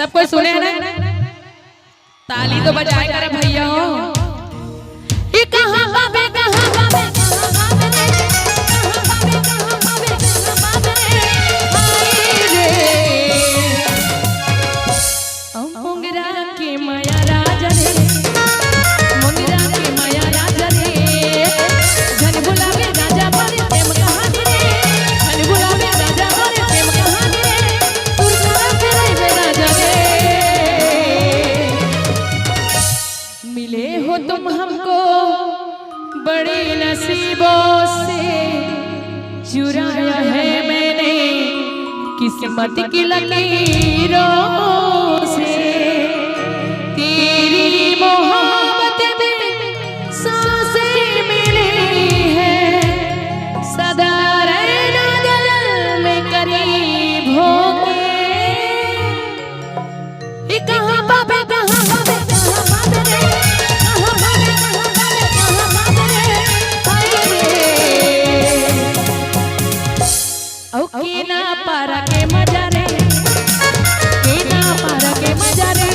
सब कोई सुने ना, ताली तो बजाए करे भैया हो। ये कहां बाबे कहां बाबे मोंगरा के माया राजा रे, मोंगरा के माया राजा रे, धन बुलावे राजा मारे प्रेम कहानी रे, धन बुलावे राजा मारे प्रेम कहानी रे, उर्सा करे राजा रे। मिले हो तुम हमको बड़े नसीबों से, चुराया है मैंने किस्मत की लकीरों से, तेरी मोहब्बत में सांसें मिली है, सदा रहना दिल में करीब होके। ये कहां बाबे कहां बाबे कहां बाबे रे, कहां बाबे कहां बाबे कहां बाबे रे, हाय रे। ओ केना पारा के मजा रे, केना पारा के मजा रे,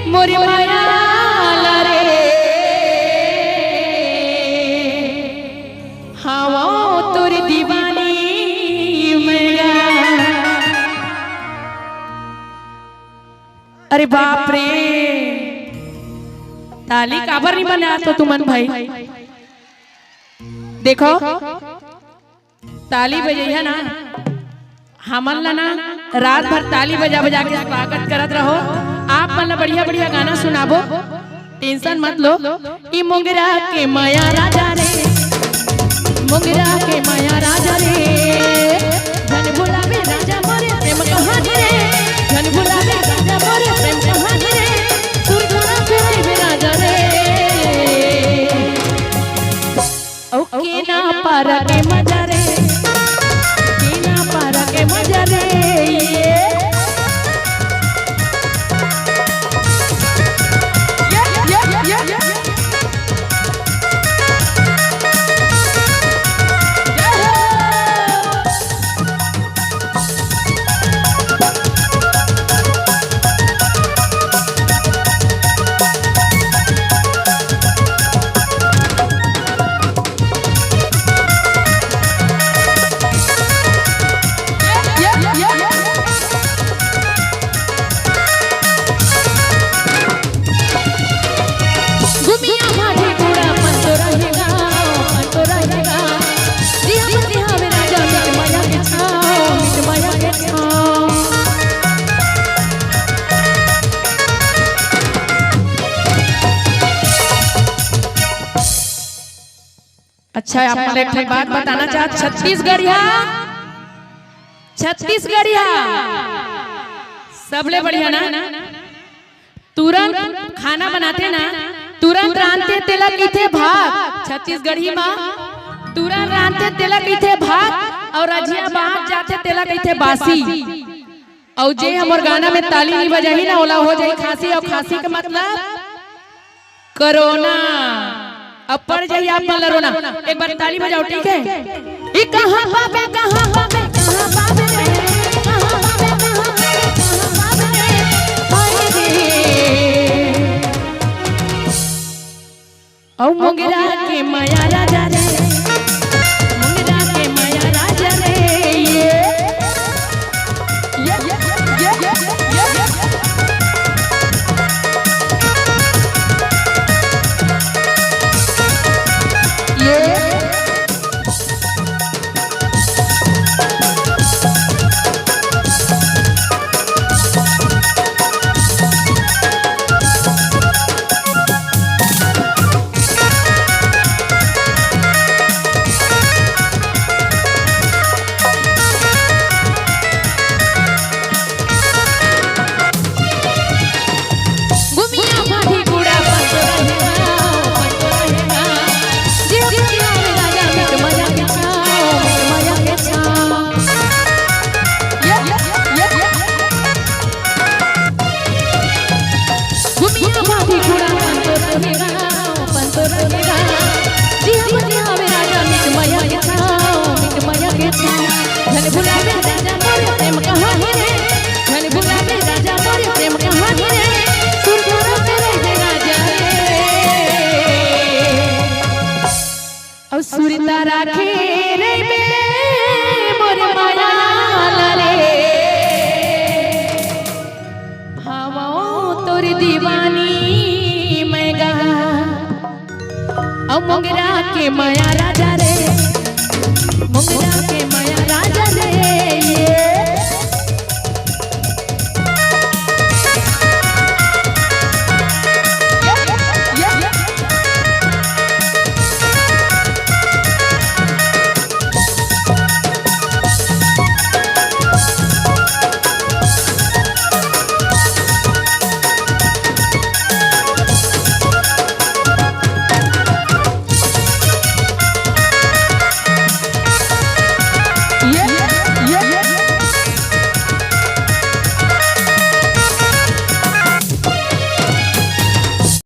मोरी माया रे, हाँ वो तोरी दीवानी मैया। अरे बाप रे, ताली काबर नहीं बना तो तुमन भाई। देखो ताली बजैया ना, हमन ला ना रात भर ताली बजा बजा के स्वागत करत रहो। आप मन बढ़िया बढ़िया गाना सुनाबो, टेंशन मत लो। ई मोंगरा के माया राजा रे, मोंगरा के माया राजा रे, धन बुलावे राजा मोरे प्रेम कहानी रे, धन बुलावे राजा मोरे प्रेम कहानी रे, सुरधरा फेरे राजा रे। ओ केना पारा के मजा रे, केना पारा के मजा रे, अच्छा आप मुझे एक बात बताना चाहते, छत्तीसगढ़िया छत्तीसगढ़िया सबले बढ़िया ना, तुरंत खाना बनाते ना, तुरंत रांधते तेला कीथे भात। छत्तीसगढ़ी माँ तुरंत रांधते तेला कीथे भात, और रजिया बाहर जाते तेला कीथे बासी। और जे हमर गाना में ताली नहीं बजाही ना, ओला हो जाई खांसी, और खांसी का मतलब कोरोना। अब पड़ जाइए आप वाला रोना। एक बार ताली बजाओ, ठीक है? ये कहाँ पावे कहाँ पावे कहाँ पावे रे, कहाँ पावे कहाँ पावे कहाँ पावे रे, हाय रे। औ मोगरा के माया राजा रे, मोगरा के माया राजा रे। सुरता राखे रे बे मोर माया रे, भावो तोर दीवानी मैं गा। अब मोगरा के माया राजा रे, मोगरा के